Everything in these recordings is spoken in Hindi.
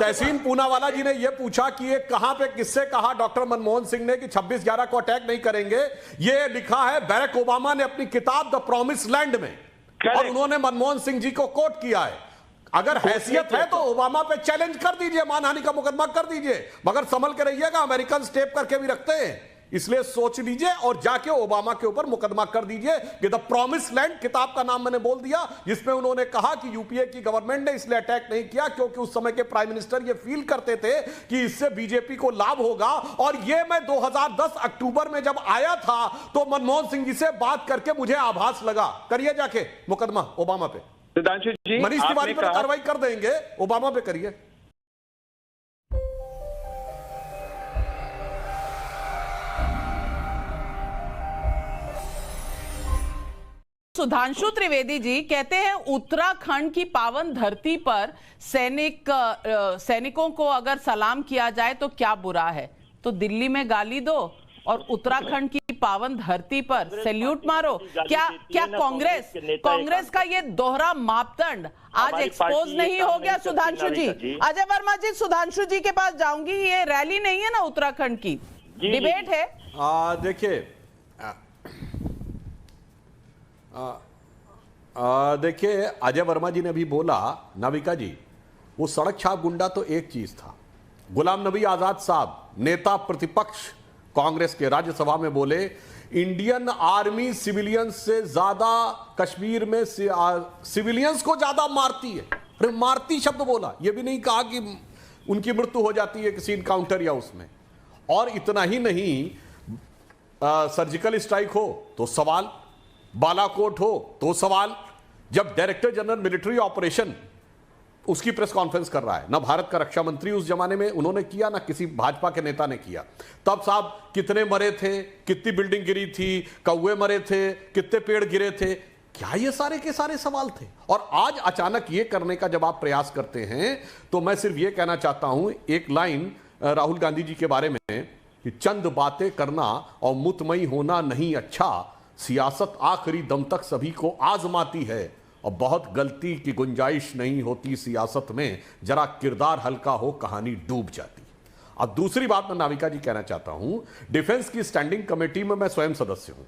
तहसीन पूनावाला जी ने यह पूछा कि ये कहां पे किससे कहा डॉक्टर मनमोहन सिंह ने कि 26/11 को अटैक नहीं करेंगे। ये लिखा है बैरक ओबामा ने अपनी किताब द प्रॉमिस लैंड में, और उन्होंने मनमोहन सिंह जी को कोट किया है। अगर हैसियत है तो ओबामा पे चैलेंज कर दीजिए, मानहानि का मुकदमा कर दीजिए, मगर संभल के रहिएगा, अमेरिकन स्टेप करके भी रखते हैं, इसलिए सोच लीजिए और जाके ओबामा के ऊपर मुकदमा कर दीजिए कि द प्रॉमिस लैंड किताब का नाम मैंने बोल दिया, जिसमें उन्होंने कहा कि यूपीए की गवर्नमेंट ने इसलिए अटैक नहीं किया क्योंकि उस समय के प्राइम मिनिस्टर ये फील करते थे कि इससे बीजेपी को लाभ होगा। और ये मैं 2010 अक्टूबर में जब आया था तो मनमोहन सिंह जी से बात करके मुझे आभास लगा। करिए जाके मुकदमा ओबामा पे, सुधांशु जी, मनीष तिवारी पर कार्रवाई कर देंगे, ओबामा पे करिए। सुधांशु त्रिवेदी जी कहते हैं उत्तराखंड की पावन धरती पर सैनिकों को अगर सलाम किया जाए तो क्या बुरा है, तो दिल्ली में गाली दो और उत्तराखंड की पावन धरती पर सैल्यूट मारो। क्या कांग्रेस का ये दोहरा मापदंड आज एक्सपोज नहीं हो गया? सुधांशु जी, अजय वर्मा जी, सुधांशु जी के पास जाऊंगी। ये रैली नहीं है ना उत्तराखंड की, डिबेट है। देखिए अजय वर्मा जी ने अभी बोला, नाविका जी, वो सड़क छाप गुंडा तो एक चीज था। गुलाम नबी आजाद साहब, नेता प्रतिपक्ष कांग्रेस के, राज्यसभा में बोले इंडियन आर्मी सिविलियंस से ज्यादा कश्मीर में सिविलियंस को ज्यादा मारती है। अरे मारती शब्द बोला, ये भी नहीं कहा कि उनकी मृत्यु हो जाती है किसी इनकाउंटर या उसमें। और इतना ही नहीं, सर्जिकल स्ट्राइक हो तो सवाल, बालाकोट हो तो सवाल। जब डायरेक्टर जनरल मिलिट्री ऑपरेशन उसकी प्रेस कॉन्फ्रेंस कर रहा है, ना भारत का रक्षा मंत्री उस जमाने में उन्होंने किया, ना किसी भाजपा के नेता ने किया, तब साहब कितने मरे थे, कितनी बिल्डिंग गिरी थी, कौवे मरे थे, कितने पेड़ गिरे थे, क्या ये सारे के सारे सवाल थे? और आज अचानक ये करने का जब आप प्रयास करते हैं तो मैं सिर्फ ये कहना चाहता हूं, एक लाइन राहुल गांधी जी के बारे में कि चंद बातें करना और मुतमई होना नहीं अच्छा, सियासत आखिरी दम तक सभी को आजमाती है और बहुत गलती की गुंजाइश नहीं होती सियासत में, जरा किरदार हल्का हो कहानी डूब जाती। अब दूसरी बात मैं नाविका जी कहना चाहता हूं, डिफेंस की स्टैंडिंग कमेटी में मैं स्वयं सदस्य हूं।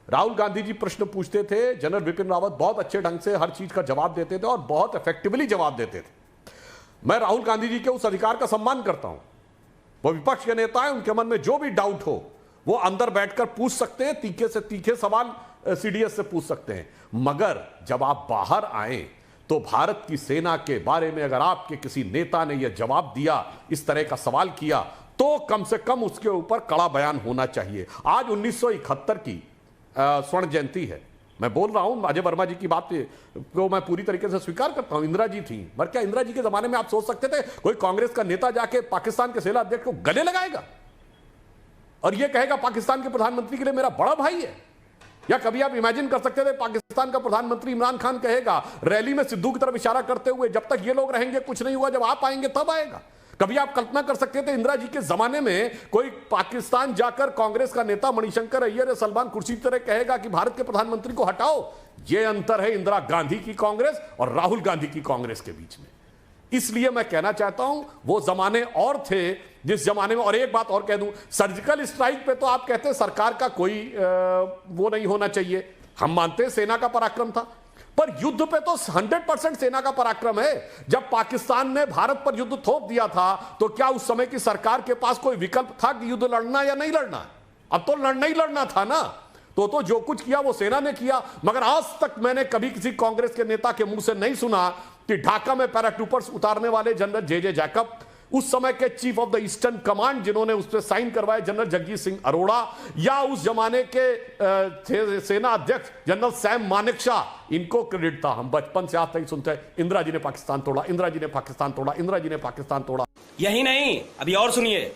राहुल गांधी जी प्रश्न पूछते थे, जनरल बिपिन रावत बहुत अच्छे ढंग से हर चीज का जवाब देते थे और बहुत इफेक्टिवली जवाब देते थे। मैं राहुल गांधी जी के उस अधिकार का सम्मान करता हूं, वो विपक्ष के नेता है, उनके मन में जो भी डाउट हो वो अंदर बैठकर पूछ सकते हैं, तीखे से तीखे सवाल सीडीएस से पूछ सकते हैं। मगर जब आप बाहर आए तो भारत की सेना के बारे में अगर आपके किसी नेता ने यह जवाब दिया, इस तरह का सवाल किया, तो कम से कम उसके ऊपर कड़ा बयान होना चाहिए। आज 1971 की स्वर्ण जयंती है। मैं बोल रहा हूं, अजय वर्मा जी की बात को मैं पूरी तरीके से स्वीकार करता हूं, इंदिरा जी थी, पर क्या इंदिरा जी के जमाने में आप सोच सकते थे कोई कांग्रेस का नेता जाके पाकिस्तान के सेना अध्यक्ष को गले लगाएगा और यह कहेगा पाकिस्तान के प्रधानमंत्री के लिए मेरा बड़ा भाई है? या कभी आप इमेजिन कर सकते थे पाकिस्तान का प्रधानमंत्री इमरान खान कहेगा रैली में सिद्धू की तरफ इशारा करते हुए, जब तक ये लोग रहेंगे कुछ नहीं हुआ, जब आप आएंगे तब आएगा? कभी आप कल्पना कर सकते थे इंदिरा जी के जमाने में कोई पाकिस्तान जाकर कांग्रेस का नेता मणिशंकर अय्यर या सलमान खुर्शीद की तरह कहेगा कि भारत के प्रधानमंत्री को हटाओ? यह अंतर है इंदिरा गांधी की कांग्रेस और राहुल गांधी की कांग्रेस के बीच में। इसलिए मैं कहना चाहता हूं वो जमाने और थे जिस जमाने में, और एक बात और कह दूं, सर्जिकल स्ट्राइक पे तो आप कहते हैं सरकार का कोई वो नहीं होना चाहिए, हम मानते हैं सेना का पराक्रम था, पर युद्ध पे तो 100% सेना का पराक्रम है। जब पाकिस्तान ने भारत पर युद्ध थोप दिया था तो क्या उस समय की सरकार के पास कोई विकल्प था कि युद्ध लड़ना या नहीं लड़ना? अब तो लड़ना ही लड़ना था ना, तो जो कुछ किया वो सेना ने किया। मगर आज तक मैंने कभी किसी कांग्रेस के नेता के मुंह से नहीं सुना कि ढाका में पैराट्रूपर्स उतारने वाले जनरल जे जैकब, उस समय के chief of the eastern command जिन्होंने उस पर साइन करवाए जनरल जगजीत सिंह अरोड़ा, या उस जमाने के सेना अध्यक्ष जनरल सैम मानेकशॉ, इनको क्रेडिट था। हम बचपन से आज तक सुनते हैं इंदिरा जी ने पाकिस्तान तोड़ा, इंदिरा जी ने पाकिस्तान तोड़ा, इंदिरा जी ने पाकिस्तान तोड़ा। यही नहीं, अभी और सुनिए।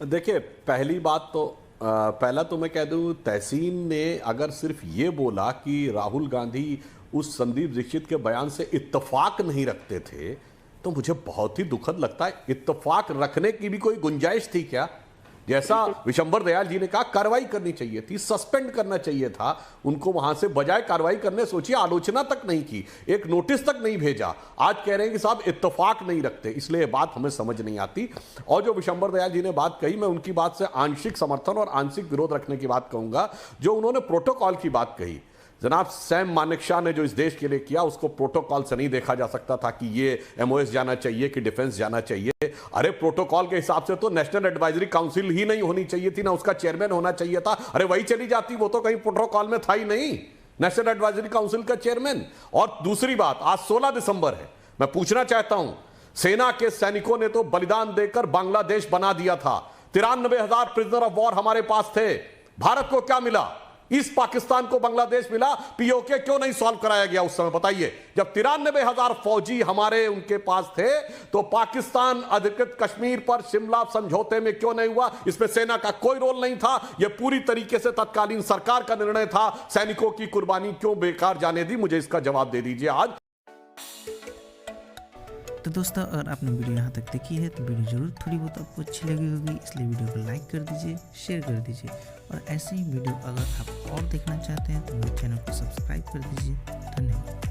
देखिए पहली बात तो पहला तो मैं कह दूं, तहसीन ने अगर सिर्फ ये बोला कि राहुल गांधी उस संदीप दीक्षित के बयान से इत्तेफाक नहीं रखते थे तो मुझे बहुत ही दुखद लगता है। इत्तेफाक रखने की भी कोई गुंजाइश थी क्या? जैसा विशंबर दयाल जी ने कहा, कार्रवाई करनी चाहिए थी, सस्पेंड करना चाहिए था उनको वहां से, बजाय कार्रवाई करने सोचिए आलोचना तक नहीं की, एक नोटिस तक नहीं भेजा। आज कह रहे हैं कि साहब इत्तेफाक नहीं रखते, इसलिए बात हमें समझ नहीं आती। और जो विशंबर दयाल जी ने बात कही, मैं उनकी बात से आंशिक समर्थन और आंशिक विरोध रखने की बात कहूंगा। जो उन्होंने प्रोटोकॉल की बात कही, जनाब सैम मानेकशॉ ने जो इस देश के लिए किया, उसको प्रोटोकॉल से नहीं देखा जा सकता था कि ये एमओएस जाना चाहिए कि डिफेंस जाना चाहिए। अरे प्रोटोकॉल के हिसाब से तो नेशनल एडवाइजरी काउंसिल ही नहीं होनी चाहिए थी, ना उसका चेयरमैन होना चाहिए था। अरे वही चली जाती, वो तो कहीं प्रोटोकॉल में था ही नहीं, नेशनल एडवाइजरी काउंसिल का चेयरमैन। और दूसरी बात, आज 16 दिसंबर है, मैं पूछना चाहता हूं, सेना के सैनिकों ने तो बलिदान देकर बांग्लादेश बना दिया था। 93,000 प्रिजनर ऑफ वॉर हमारे पास थे। भारत को क्या मिला? ईस्ट पाकिस्तान को बांग्लादेश मिला। पीओके क्यों नहीं सॉल्व कराया गया उस समय, बताइए? जब 93,000 फौजी हमारे उनके पास थे, तो पाकिस्तान अधिकृत कश्मीर पर शिमला समझौते में क्यों नहीं हुआ? इसमें सेना का कोई रोल नहीं था। यह पूरी तरीके से तत्कालीन सरकार का निर्णय था। सैनिकों की कुर्बानी क्यों बेकार जाने दी? मुझे इसका जवाब दे दीजिए आज। तो दोस्तों, अगर आपने वीडियो यहाँ तक देखी है तो वीडियो जरूर थोड़ी बहुत आपको अच्छी लगी होगी, इसलिए वीडियो को लाइक कर दीजिए, शेयर कर दीजिए। और ऐसे ही वीडियो अगर आप और देखना चाहते हैं तो मेरे चैनल को सब्सक्राइब कर दीजिए। धन्यवाद।